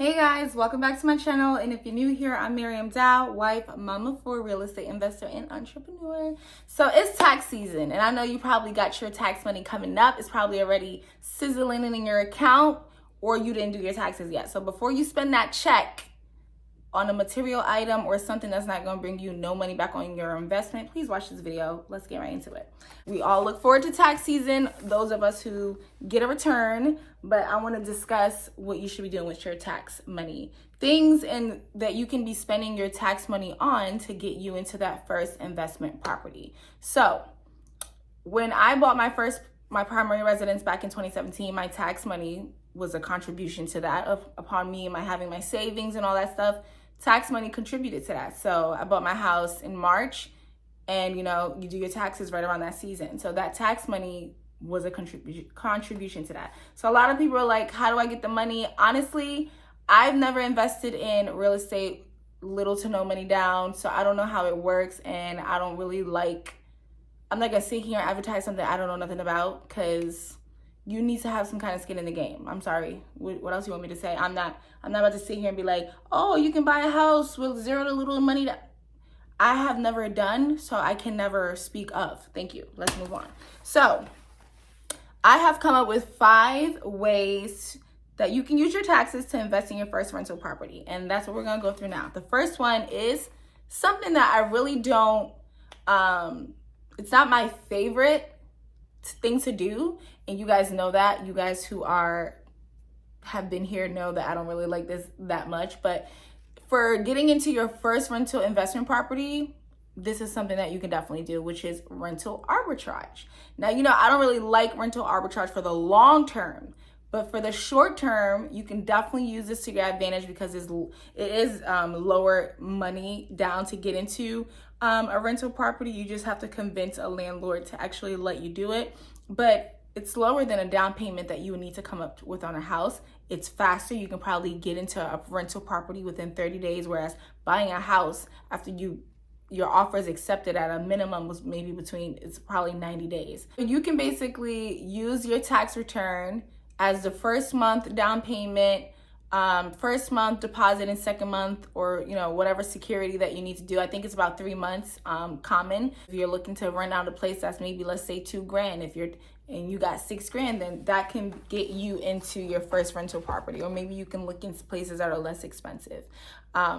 Hey guys, welcome back to my channel. And if you're new here, I'm Miriam Dow, wife, mama for real estate investor and entrepreneur. So it's tax season, and I know you probably got your tax money coming up. It's probably already sizzling in your account, or you didn't do your taxes yet. So before you spend that check on a material item or something that's not going to bring you no money back on your investment, please watch this video. Let's get right into it. We all look forward to tax season, those of us who get a return, but I want to discuss what you should be doing with your tax money. Things that you can be spending your tax money on to get you into that first investment property. So when I bought my primary residence back in 2017, my tax money was a contribution to that upon me and having my savings and all that stuff. Tax money contributed to that. So I bought my house in March, and you do your taxes right around that season. So that tax money was a contribution to that. So a lot of people are like, how do I get the money? Honestly, I've never invested in real estate, little to no money down. So I don't know how it works, and I don't really I'm not gonna sit here and advertise something I don't know nothing about, because you need to have some kind of skin in the game. I'm sorry. What else you want me to say? I'm not about to sit here and be like, oh, you can buy a house with zero to little money. I have never done, so I can never speak of. Thank you. Let's move on. So I have come up with 5 ways that you can use your taxes to invest in your first rental property. And that's what we're going to go through now. The first one is something that I really don't, it's not my favorite thing to do, and you guys know that. You guys who have been here know that I don't really like this that much. But for getting into your first rental investment property, this is something that you can definitely do, which is rental arbitrage. Now, I don't really like rental arbitrage for the long term, but for the short term, you can definitely use this to your advantage, because it is lower money down to get into a rental property. You just have to convince a landlord to actually let you do it. But it's lower than a down payment that you would need to come up with on a house. It's faster. You can probably get into a rental property within 30 days, whereas buying a house after your offer is accepted at a minimum was maybe it's probably 90 days. You can basically use your tax return as the first month down payment, first month deposit, and second month, or whatever security that you need to do. I think it's about 3 months common. If you're looking to rent out a place that's maybe, let's say, $2,000, and you got $6,000, then that can get you into your first rental property. Or maybe you can look into places that are less expensive.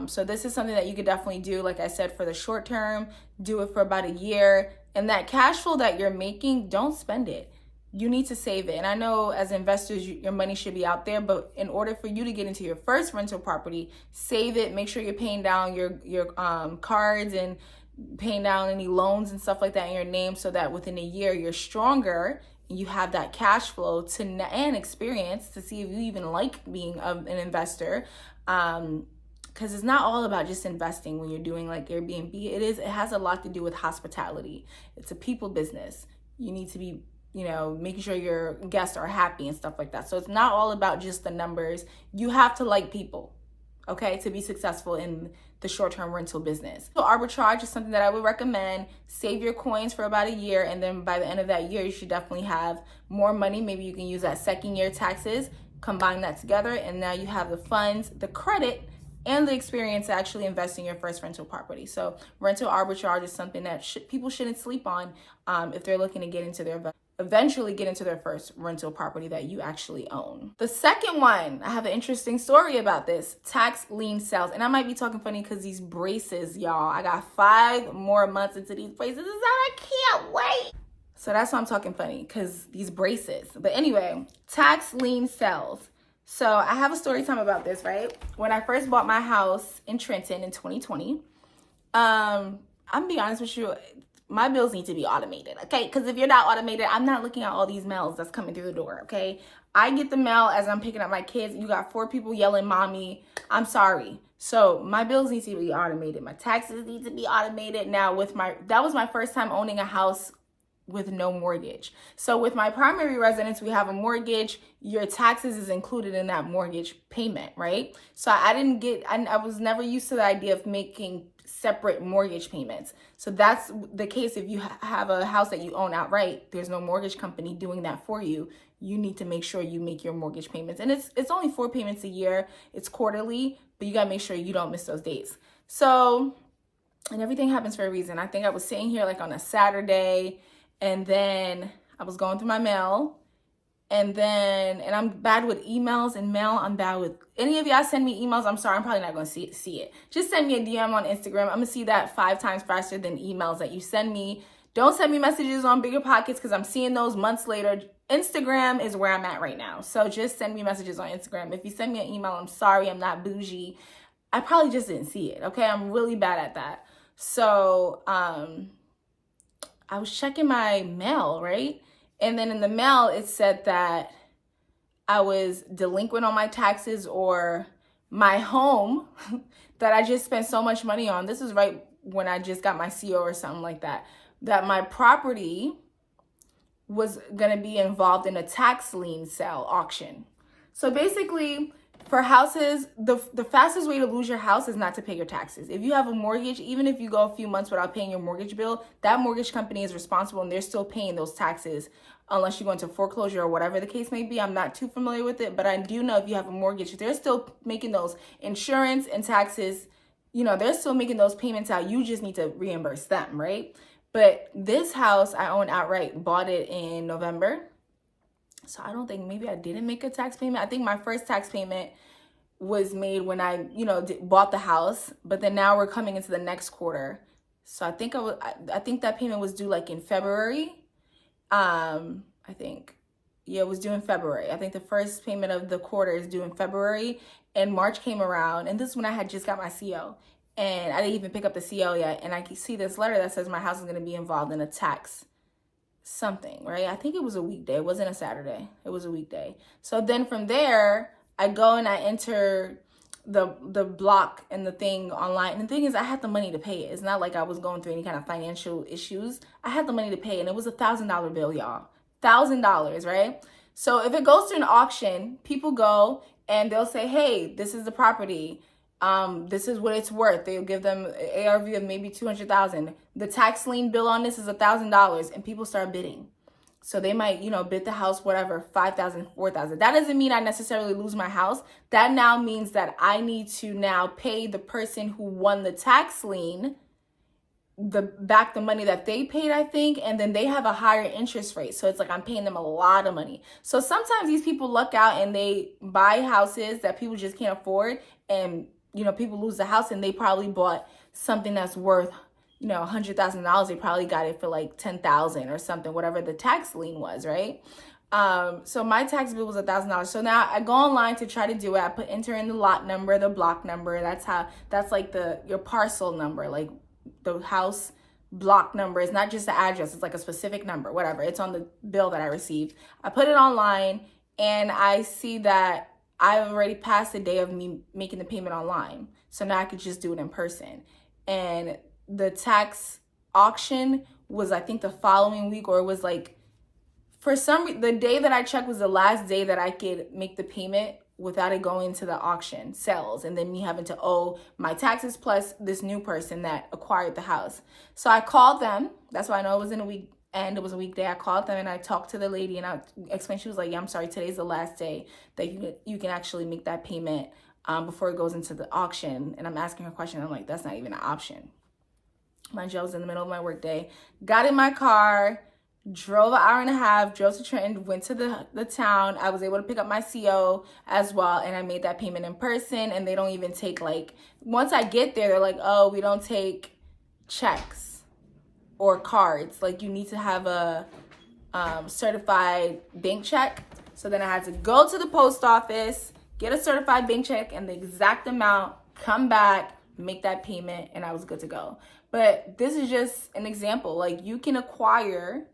So this is something that you could definitely do. Like I said, for the short term, do it for about a year, and that cash flow that you're making, don't spend it. You need to save it. And I know as investors, your money should be out there, but in order for you to get into your first rental property, save it. Make sure you're paying down your cards and paying down any loans and stuff like that in your name, so that within a year you're stronger and you have that cash flow and experience to see if you even like being an investor. Because it's not all about just investing when you're doing like Airbnb. It has a lot to do with hospitality. It's a people business. You need to be making sure your guests are happy and stuff like that. So it's not all about just the numbers. You have to like people, okay, to be successful in the short-term rental business. So arbitrage is something that I would recommend. Save your coins for about a year, and then by the end of that year, you should definitely have more money. Maybe you can use that second year taxes, combine that together, and now you have the funds, the credit, and the experience to actually invest in your first rental property. So rental arbitrage is something that people shouldn't sleep on if they're looking to eventually get into their first rental property that you actually own. The second one, I have an interesting story about this: tax lien sales. And I might be talking funny because these braces, y'all, I got 5 more months into these braces. I can't wait. So that's why I'm talking funny, because these braces. But anyway, tax lien sales. So I have a story time about this, right? When I first bought my house in Trenton in 2020, I'm gonna be honest with you, my bills need to be automated, okay? Because if you're not automated, I'm not looking at all these mails that's coming through the door, okay? I get the mail as I'm picking up my kids. You got 4 people yelling, mommy, I'm sorry. So my bills need to be automated. My taxes need to be automated. Now that was my first time owning a house with no mortgage. So with my primary residence, we have a mortgage. Your taxes is included in that mortgage payment, right? So I was never used to the idea of making separate mortgage payments. So that's the case if you have a house that you own outright. There's no mortgage company doing that for you. you need to make sure you make your mortgage payments. And it's only 4 payments a year. It's quarterly, but you got to make sure you don't miss those dates. So, and everything happens for a reason. I think I was sitting here like on a Saturday, and then I was going through my mail, and I'm bad with emails and mail. I'm bad with any of y'all send me emails. I'm sorry, I'm probably not going to see it. Just send me a DM on Instagram. I'm going to see that 5 times faster than emails that you send me. Don't send me messages on Bigger Pockets because I'm seeing those months later. Instagram is where I'm at right now. So just send me messages on Instagram. If you send me an email, I'm sorry, I'm not bougie. I probably just didn't see it, okay? I'm really bad at that. So I was checking my mail, right? And then in the mail, it said that I was delinquent on my taxes, or my home that I just spent so much money on. This is right when I just got my CO or something like that. That my property was going to be involved in a tax lien sale auction. So basically, for houses, the fastest way to lose your house is not to pay your taxes. If you have a mortgage, even if you go a few months without paying your mortgage bill, that mortgage company is responsible and they're still paying those taxes unless you go into foreclosure or whatever the case may be. I'm not too familiar with it, but I do know if you have a mortgage, they're still making those insurance and taxes. You know, they're still making those payments out. You just need to reimburse them, right? But this house I own outright, bought it in November. So I don't think, maybe I didn't make a tax payment. I think my first tax payment was made when I, bought the house, but then now we're coming into the next quarter. So I think I think that payment was due like in February. It was due in February. I think the first payment of the quarter is due in February, and March came around, and this is when I had just got my CO, and I didn't even pick up the CO yet. And I can see this letter that says my house is going to be involved in a tax something, right? I think it was a weekday. It wasn't a Saturday. It was a weekday. So then from there, I go and I enter the block and the thing online. And the thing is, I had the money to pay it. It's not like I was going through any kind of financial issues. I had the money to pay, and it was $1,000 bill, y'all. $1,000, right? So if it goes to an auction, people go and they'll say, hey, this is the property. This is what it's worth. They'll give them an ARV of maybe $200,000. The tax lien bill on this is $1,000, and people start bidding. So they might, bid the house, whatever, $5,000, $4,000. That doesn't mean I necessarily lose my house. That now means that I need to now pay the person who won the tax lien back the money that they paid, I think, and then they have a higher interest rate. So it's like I'm paying them a lot of money. So sometimes these people luck out and they buy houses that people just can't afford, and people lose the house, and they probably bought something that's worth $100,000. They probably got it for like $10,000 or something, whatever the tax lien was, right? So my tax bill was $1,000. So now I go online to try to do it. I enter in the lot number, the block number. That's like your parcel number, like the house block number. It's not just the address. It's like a specific number, whatever. It's on the bill that I received. I put it online, and I see that I've already passed the day of me making the payment online. So now I could just do it in person. And the tax auction was, I think, the following week, or it was like, the day that I checked was the last day that I could make the payment without it going to the auction sales, and then me having to owe my taxes plus this new person that acquired the house. So I called them. That's why I know it was in a week. And it was a weekday. I called them and I talked to the lady, and I explained. She was like, yeah, I'm sorry, today's the last day that you can actually make that payment before it goes into the auction. And I'm asking her a question. I'm like, that's not even an option. Mind you, I was in the middle of my work day. Got in my car, drove an hour and a half, drove to Trenton, went to the town. I was able to pick up my CO as well, and I made that payment in person. And they don't even take, like, once I get there, they're like, oh, we don't take checks or cards. Like, you need to have a certified bank check. So then I had to go to the post office, get a certified bank check and the exact amount, come back, make that payment, and I was good to go. But this is just an example. Like, you can acquire,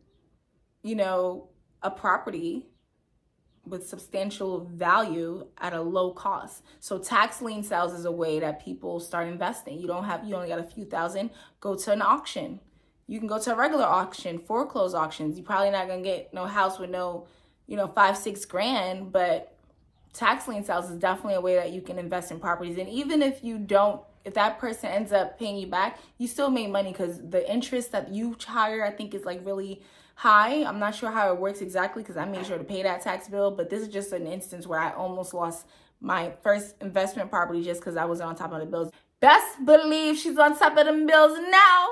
a property with substantial value at a low cost. So tax lien sales is a way that people start investing. You only got a few thousand, go to an auction. You can go to a regular auction, foreclosure auctions. You're probably not going to get no house with no, $5-6 grand, but tax lien sales is definitely a way that you can invest in properties. And even if that person ends up paying you back, you still make money, because the interest that you hire, I think, is like really high. I'm not sure how it works exactly because I made sure to pay that tax bill, but this is just an instance where I almost lost my first investment property just because I wasn't on top of the bills. Best believe she's on top of them bills now.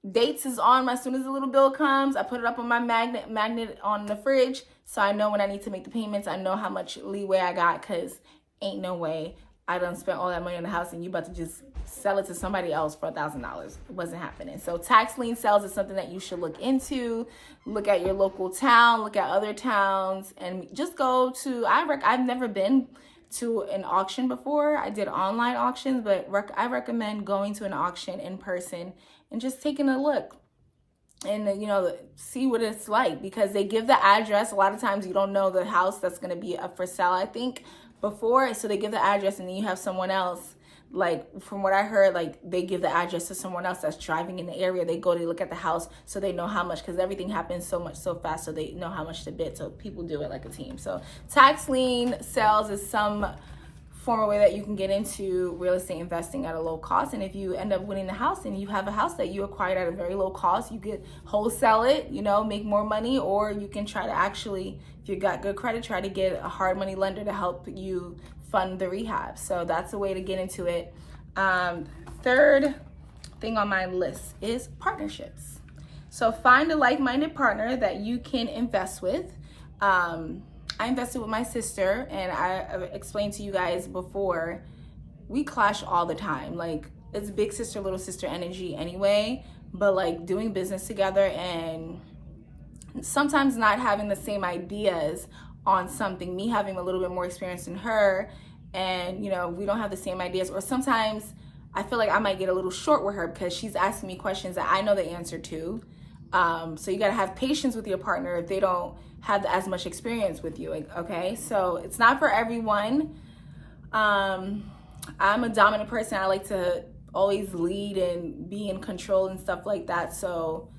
Dates is on. As soon as the little bill comes, I put it up on my magnet on the fridge, so I know when I need to make the payments. I know how much leeway I got, because ain't no way I done spent all that money on the house and you about to just sell it to somebody else for $1,000. It wasn't happening. So tax lien sales is something that you should look into. Look at your local town, look at other towns, and just go to, I've never been to an auction before. I did online auctions, but I recommend going to an auction in person and just taking a look and, see what it's like, because they give the address. A lot of times you don't know the house that's going to be up for sale, I think, before. So they give the address, and then you have someone else, like from what I heard, like they give the address to someone else that's driving in the area. They look at the house, so they know how much, because everything happens so fast, so they know how much to bid. So people do it like a team. So tax lien sales is some form of way that you can get into real estate investing at a low cost. And if you end up winning the house and you have a house that you acquired at a very low cost, you could wholesale it, make more money, or you can try to actually, if you got good credit, try to get a hard money lender to help you fund the rehab. So that's a way to get into it. Third thing on my list is partnerships. So find a like-minded partner that you can invest with. I invested with my sister, and I explained to you guys before, we clash all the time. Like, it's big sister, little sister energy anyway, but like doing business together and sometimes not having the same ideas on something, me having a little bit more experience than her, and we don't have the same ideas, or sometimes I feel like I might get a little short with her because she's asking me questions that I know the answer to. So you gotta have patience with your partner if they don't have as much experience with you, okay? So it's not for everyone. I'm a dominant person. I like to always lead and be in control and stuff like that. So,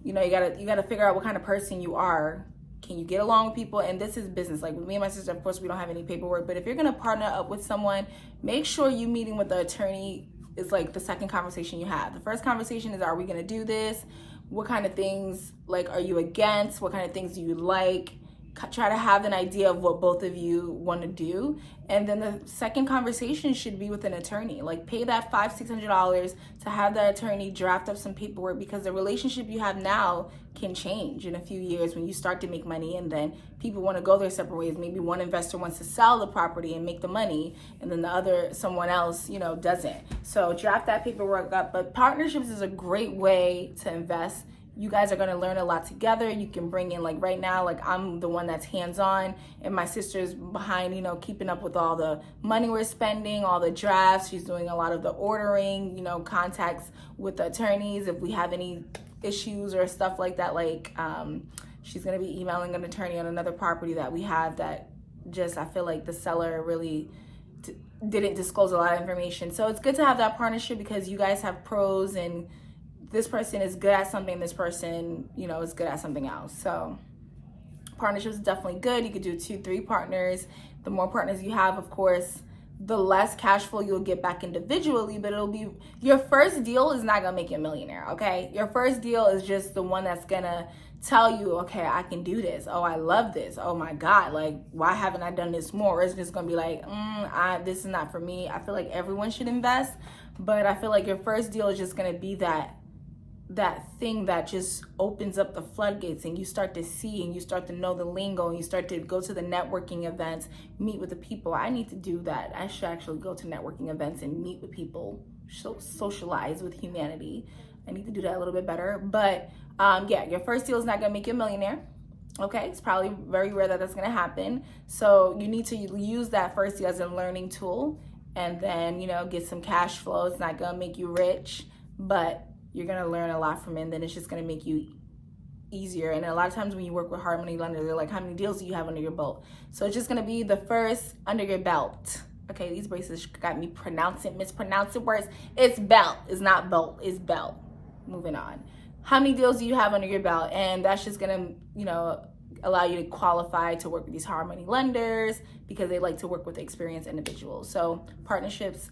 you gotta figure out what kind of person you are. Can you get along with people? And this is business. Like with me and my sister, of course, we don't have any paperwork, but if you're gonna partner up with someone, make sure you meeting with the attorney is like the second conversation you have. The first conversation is, are we gonna do this? What kind of things, like, are you against? What kind of things do you like? Try to have an idea of what both of you want to do. And then the second conversation should be with an attorney. Like, pay that $500-$600 to have that attorney draft up some paperwork, because the relationship you have now can change in a few years when you start to make money, and then people want to go their separate ways. Maybe one investor wants to sell the property and make the money, and then someone else, doesn't. So draft that paperwork up. But partnerships is a great way to invest. You guys are going to learn a lot together. You can bring in, like right now, like I'm the one that's hands-on, and my sister's behind, keeping up with all the money we're spending, all the drafts. She's doing a lot of the ordering, contacts with the attorneys if we have any issues or stuff like that. Like she's going to be emailing an attorney on another property that we have that I feel like the seller really didn't disclose a lot of information. So it's good to have that partnership, because you guys have pros, and this person is good at something, this person, is good at something else. So partnerships is definitely good. You could do 2-3 partners. The more partners you have, of course, the less cash flow you'll get back individually, but your first deal is not gonna make you a millionaire, okay? Your first deal is just the one that's gonna tell you, okay, I can do this. Oh, I love this. Oh my God, like, why haven't I done this more? Or it's just gonna be like, this is not for me. I feel like everyone should invest, but I feel like your first deal is just gonna be that thing that just opens up the floodgates, and you start to see and you start to know the lingo, and you start to go to the networking events, meet with the people. I need to do that. I should actually go to networking events and meet with people, socialize with humanity. I need to do that a little bit better. But yeah, your first deal is not gonna make you a millionaire. Okay, it's probably very rare that that's gonna happen. So you need to use that first deal as a learning tool, and then get some cash flow. It's not gonna make you rich, but you're gonna learn a lot from it, and then it's just gonna make you easier. And a lot of times when you work with hard money lenders, they're like, how many deals do you have under your belt? So it's just gonna be the first under your belt. Okay, these bracelets got me mispronouncing words. It's belt, it's not bolt, it's belt. Moving on. How many deals do you have under your belt? And that's just gonna, allow you to qualify to work with these hard money lenders, because they like to work with experienced individuals. So partnerships,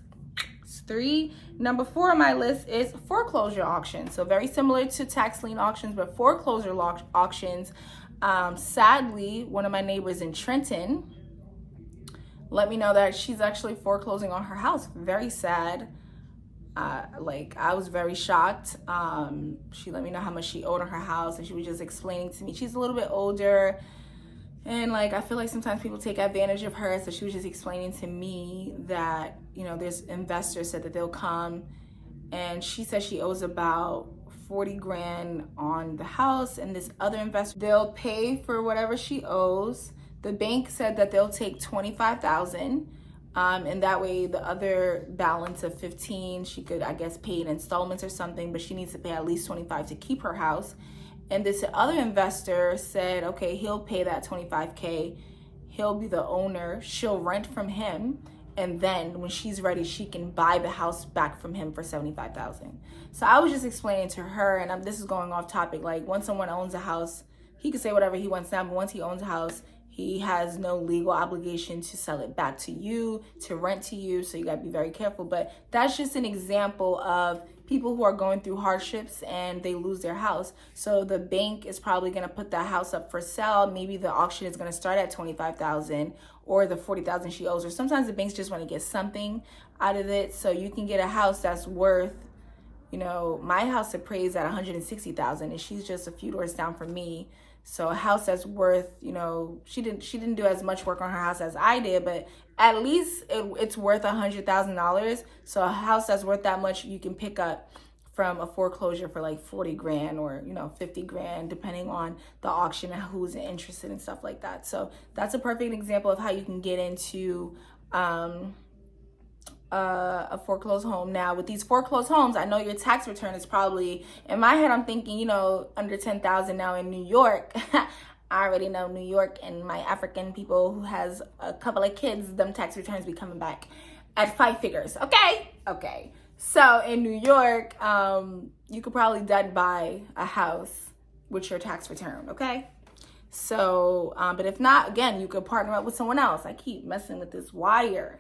It's 3. Number 4 on my list is foreclosure auction. So very similar to tax lien auctions, but foreclosure auctions. Sadly, one of my neighbors in Trenton let me know that she's actually foreclosing on her house. Very sad. I was very shocked. She let me know how much she owed on her house, and she was just explaining to me. She's a little bit older, and I feel like sometimes people take advantage of her. So she was just explaining to me that, there's investors said that they'll come, and she said she owes about 40 grand on the house, and this other investor, they'll pay for whatever she owes. The bank said that they'll take 25,000. And that way the other balance of 15, she could, I guess, pay in installments or something, but she needs to pay at least 25 to keep her house. And this other investor said, okay, he'll pay that 25K. He'll be the owner. She'll rent from him. And then when she's ready, she can buy the house back from him for 75,000. So I was just explaining to her, and this is going off topic, once someone owns a house, he can say whatever he wants now, but once he owns a house, he has no legal obligation to sell it back to you, to rent to you. So you got to be very careful. But that's just an example of people who are going through hardships and they lose their house. So the bank is probably going to put that house up for sale. Maybe the auction is going to start at 25,000 or the 40,000 she owes. Or sometimes the banks just want to get something out of it. So you can get a house that's worth, my house appraised at 160,000, and she's just a few doors down from me. So a house that's worth, she didn't do as much work on her house as I did, but at least it's worth $100,000. So a house that's worth that much, you can pick up from a foreclosure for 40 grand or 50 grand, depending on the auction and who's interested and stuff like that. So that's a perfect example of how you can get into a foreclosed home. Now with these foreclosed homes, I know your tax return is probably, in my head I'm thinking, under 10,000 now in New York. I already know New York and my African people who has a couple of kids, them tax returns be coming back at 5 figures. Okay. So in New York, you could probably dead buy a house with your tax return. Okay. So, but if not, again, you could partner up with someone else. I keep messing with this wire.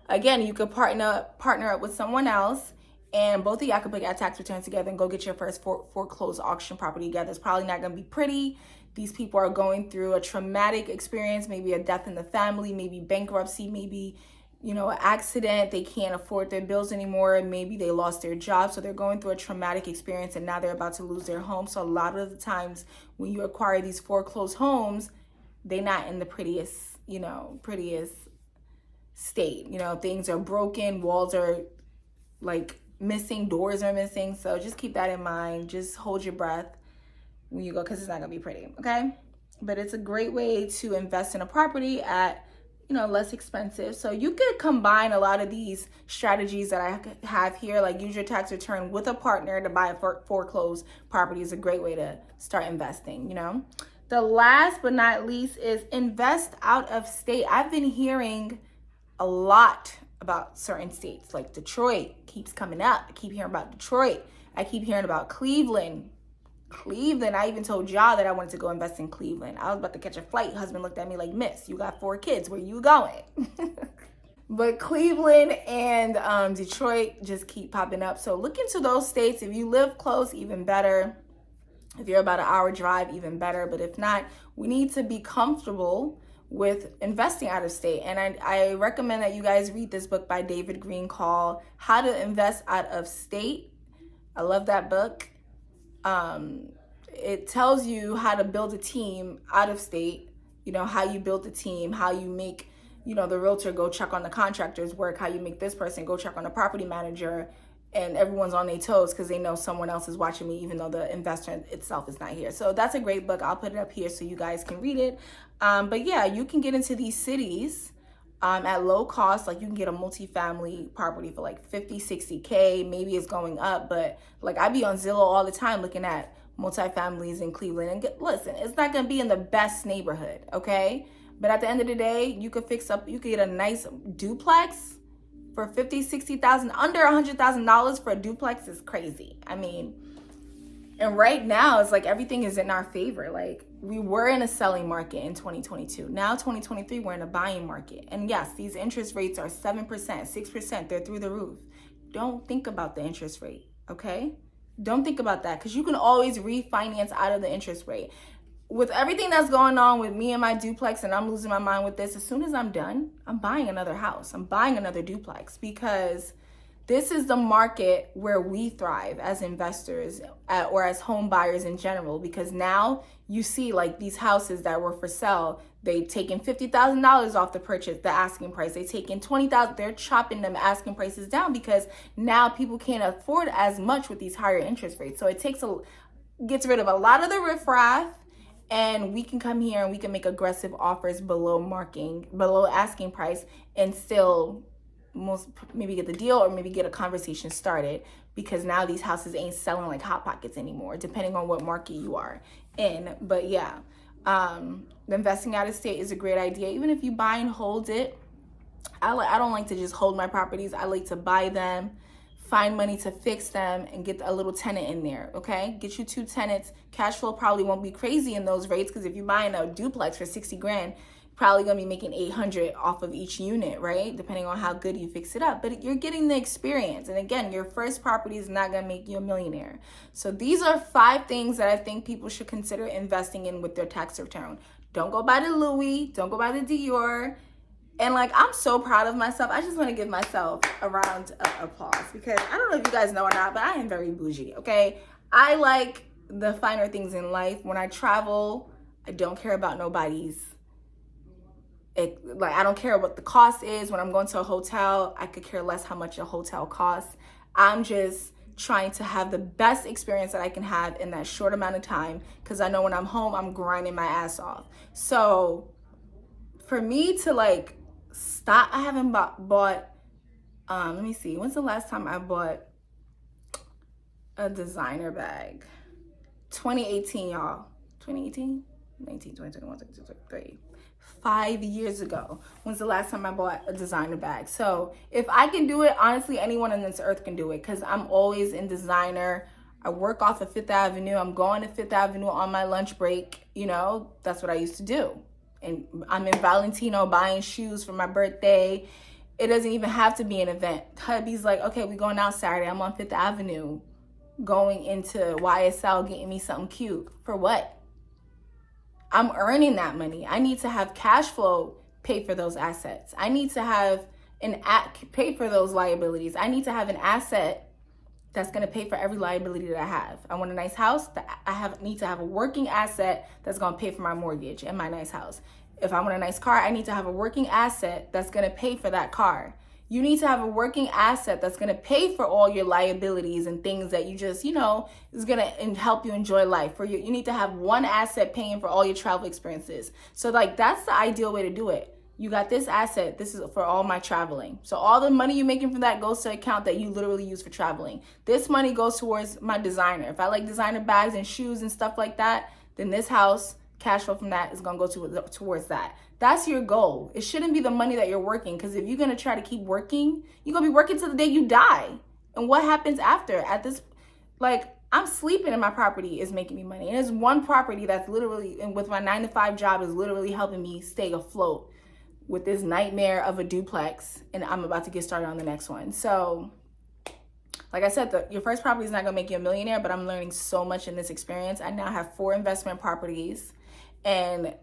Again, you could partner up with someone else, and both of y'all could put your tax returns together and go get your first foreclosed auction property together. It's probably not going to be pretty. These people are going through a traumatic experience, maybe a death in the family, maybe bankruptcy, maybe, an accident. They can't afford their bills anymore, and maybe they lost their job. So they're going through a traumatic experience, and now they're about to lose their home. So a lot of the times when you acquire these foreclosed homes, they're not in the prettiest state. Things are broken, walls are missing, doors are missing. So just keep that in mind. Just hold your breath when you go, because it's not gonna be pretty. Okay, but it's a great way to invest in a property at less expensive. So you could combine a lot of these strategies that I have here, use your tax return with a partner to buy a foreclosed property is a great way to start investing. The last but not least is invest out of state. I've been hearing a lot about certain states, like Detroit keeps coming up. I keep hearing about Detroit. I keep hearing about Cleveland. I even told y'all that I wanted to go invest in Cleveland. I was about to catch a flight. Husband looked at me like, miss, you got 4 kids. Where you going? But Cleveland and Detroit just keep popping up. So look into those states. If you live close, even better. If you're about an hour drive, even better. But if not, we need to be comfortable with investing out of state. And I recommend that you guys read this book by David Green called How to Invest Out of State. I love that book. It tells you how to build a team out of state, how you build a team, how you make, the realtor go check on the contractor's work, how you make this person go check on the property manager, and everyone's on their toes because they know someone else is watching me, even though the investor itself is not here. So that's a great book. I'll put it up here so you guys can read it. But yeah, you can get into these cities at low cost. You can get a multifamily property for 50, 60K. Maybe it's going up, but I be on Zillow all the time looking at multifamilies in Cleveland. And listen, it's not going to be in the best neighborhood, okay? But at the end of the day, you could get a nice duplex for 50, 60,000, under $100,000 for a duplex is crazy. I mean, and right now it's everything is in our favor. We were in a selling market in 2022. Now 2023, we're in a buying market. And yes, these interest rates are 7%, 6%. They're through the roof. don't think about the interest rate, okay? Don't think about that, because you can always refinance out of the interest rate. With everything that's going on with me and my duplex, and I'm losing my mind with this, as soon as I'm done, I'm buying another house. I'm buying another duplex, because this is the market where we thrive as investors or as home buyers in general, because now you see like these houses that were for sale, they've taken $50,000 off the purchase, the asking price. They taken $20,000. They're chopping them asking prices down, because now people can't afford as much with these higher interest rates. So it gets rid of a lot of the riffraff, and we can come here and we can make aggressive offers below asking price, and still maybe get the deal, or maybe get a conversation started, because now these houses ain't selling like hot pockets anymore, depending on what market you are in. But yeah, the investing out of state is a great idea. Even if you buy and hold it, I don't like to just hold my properties. I like to buy them, find money to fix them, and get a little tenant in there, okay? Get you 2 tenants. Cash flow probably won't be crazy in those rates, because if you're buying a duplex for 60 grand, probably gonna be making 800 off of each unit, right? Depending on how good you fix it up. But you're getting the experience. And again, your first property is not gonna make you a millionaire. So these are 5 things that I think people should consider investing in with their tax return. Don't go buy the Louis, don't go buy the Dior. And like, I'm so proud of myself. I just want to give myself a round of applause, because I don't know if you guys know or not, but I am very bougie, okay? I like the finer things in life. When I travel, I don't care about nobody's. I don't care what the cost is. When I'm going to a hotel, I could care less how much a hotel costs. I'm just trying to have the best experience that I can have in that short amount of time, because I know when I'm home, I'm grinding my ass off. So for me to like stop, I haven't bought let me see, when's the last time I bought a designer bag? 2018, y'all. 2018, 19, 20, 21, 22, 23. 5 years ago was the last time I bought a designer bag. So if I can do it, honestly, anyone on this earth can do it, because I'm always in designer. I work off of 5th Avenue. I'm going to 5th Avenue on my lunch break. You know, that's what I used to do. And I'm in Valentino buying shoes for my birthday. It doesn't even have to be an event. Hubby's like, okay, we're going out Saturday. I'm on 5th Avenue going into YSL, getting me something cute. For what? I'm earning that money. I need to have cash flow pay for those assets. I need to have pay for those liabilities. I need to have an asset that's going to pay for every liability that I have. I want a nice house. Need to have a working asset that's going to pay for my mortgage and my nice house. If I want a nice car, I need to have a working asset that's going to pay for that car. You need to have a working asset that's going to pay for all your liabilities and things that you just, is going to help you enjoy life. You need to have one asset paying for all your travel experiences. So like, that's the ideal way to do it. You got this asset. This is for all my traveling. So all the money you're making from that goes to an account that you literally use for traveling. This money goes towards my designer. If I like designer bags and shoes and stuff like that, then this house, cash flow from that is going to go towards that. That's your goal. It shouldn't be the money that you're working, because if you're going to try to keep working, you're going to be working till the day you die. And what happens after? I'm sleeping and my property is making me money. And there's one property that's literally, and with my 9-to-5 job, is literally helping me stay afloat with this nightmare of a duplex, and I'm about to get started on the next one. So like I said, your first property is not going to make you a millionaire, but I'm learning so much in this experience. I now have 4 investment properties, and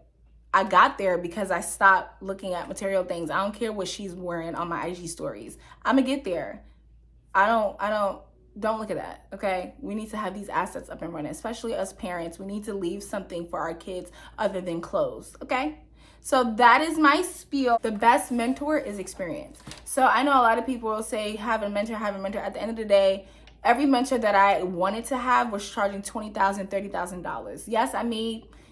I got there because I stopped looking at material things. I don't care what she's wearing on my IG stories. I'm gonna get there. Don't look at that, okay? We need to have these assets up and running, especially us parents. We need to leave something for our kids other than clothes, okay? So that is my spiel. The best mentor is experience. So I know a lot of people will say, have a mentor. At the end of the day, every mentor that I wanted to have was charging $20,000, $30,000. Yes,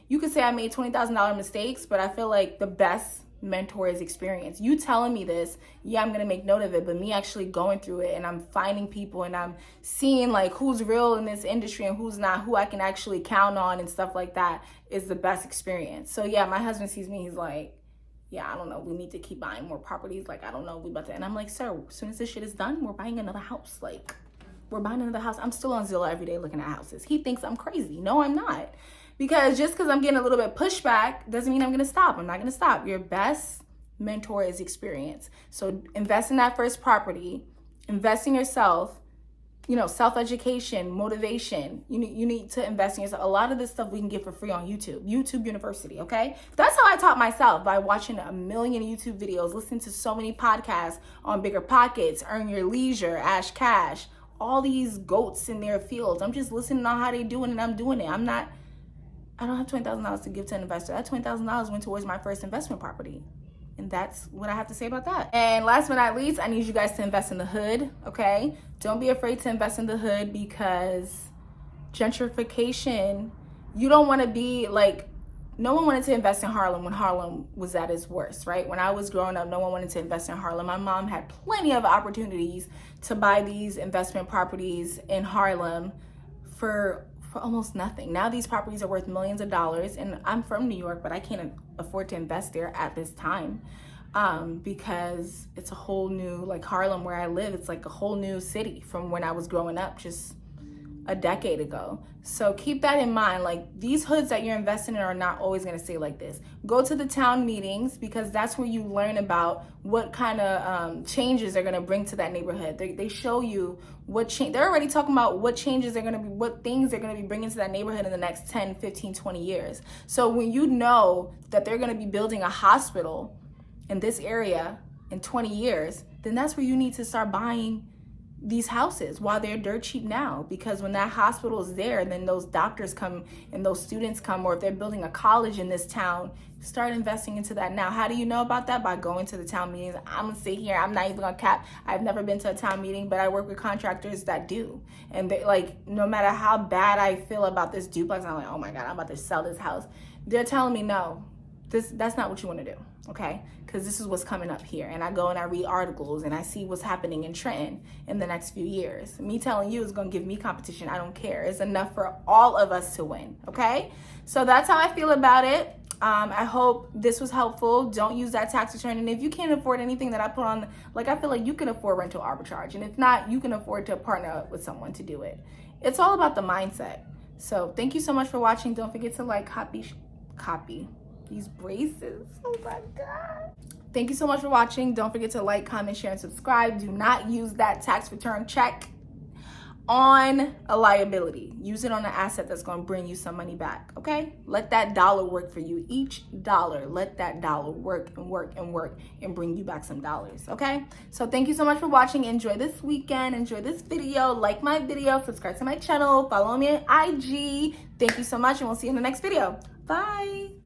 you could say I made $20,000 mistakes, but I feel like the best mentor is experience. You telling me this, yeah, I'm going to make note of it, but me actually going through it, and I'm finding people, and I'm seeing like who's real in this industry and who's not, who I can actually count on and stuff like that, is the best experience. So yeah, my husband sees me, he's like, yeah, I don't know, we need to keep buying more properties. Like, I don't know, we about to, and I'm like, sir, as soon as this shit is done, we're buying another house. Like, we're buying another house. I'm still on Zillow every day looking at houses. He thinks I'm crazy. No, I'm not. Because just because I'm getting a little bit pushback doesn't mean I'm going to stop. I'm not going to stop. Your best mentor is experience. So invest in that first property. invest in yourself, you know, self-education, motivation. You need to invest in yourself. A lot of this stuff we can get for free on YouTube University, okay? That's how I taught myself, by watching a million YouTube videos, listening to so many podcasts on Bigger Pockets, Earn Your Leisure, Ash Cash, all these goats in their fields. I'm just listening on how they doing and I'm doing it. I don't have $20,000 to give to an investor. That $20,000 went towards my first investment property. And that's what I have to say about that. And last but not least, I need you guys to invest in the hood, okay? Don't be afraid to invest in the hood, because gentrification, you don't want to be like, no one wanted to invest in Harlem when Harlem was at its worst, right? When I was growing up, no one wanted to invest in Harlem. My mom had plenty of opportunities to buy these investment properties in Harlem for almost nothing. Now these properties are worth millions of dollars, and I'm from New York, but I can't afford to invest there at this time, because it's a whole new, like Harlem where I live, it's like a whole new city from when I was growing up just a decade ago. So keep that in mind. Like, these hoods that you're investing in are not always going to stay like this. Go to the town meetings, because that's where you learn about what kind of changes they're going to bring to that neighborhood. They show you what change. They're already talking about what changes they're going to be, what things they're going to be bringing to that neighborhood in the next 10, 15, 20 years. So when you know that they're going to be building a hospital in this area in 20 years, then that's where you need to start buying these houses while they're dirt cheap now, because when that hospital is there, then those doctors come and those students come, or if they're building a college in this town, start investing into that now. How do you know about that? By going to the town meetings. I'm gonna sit here, I'm not even gonna cap, I've never been to a town meeting, but I work with contractors that do, and they, like, no matter how bad I feel about this duplex, I'm like, oh my god, I'm about to sell this house, they're telling me no, that's not what you want to do, okay? Because this is what's coming up here. And I go and I read articles and I see what's happening in Trenton in the next few years. Me telling you is going to give me competition. I don't care. It's enough for all of us to win, okay? So that's how I feel about it. I hope this was helpful. Don't use that tax return. And if you can't afford anything that I put on, like, I feel like you can afford rental arbitrage. And if not, you can afford to partner up with someone to do it. It's all about the mindset. So thank you so much for watching. Don't forget to like, copy these braces. Oh my god. Thank you so much for watching. Don't forget to like, comment, share, and subscribe. Do not use that tax return check on a liability. Use it on an asset that's going to bring you some money back, okay? Let that dollar work for you. Each dollar, let that dollar work and work and work and bring you back some dollars, okay? So thank you so much for watching. Enjoy this weekend. Enjoy this video. Like my video. Subscribe to my channel. Follow me on IG. Thank you so much, and we'll see you in the next video. Bye.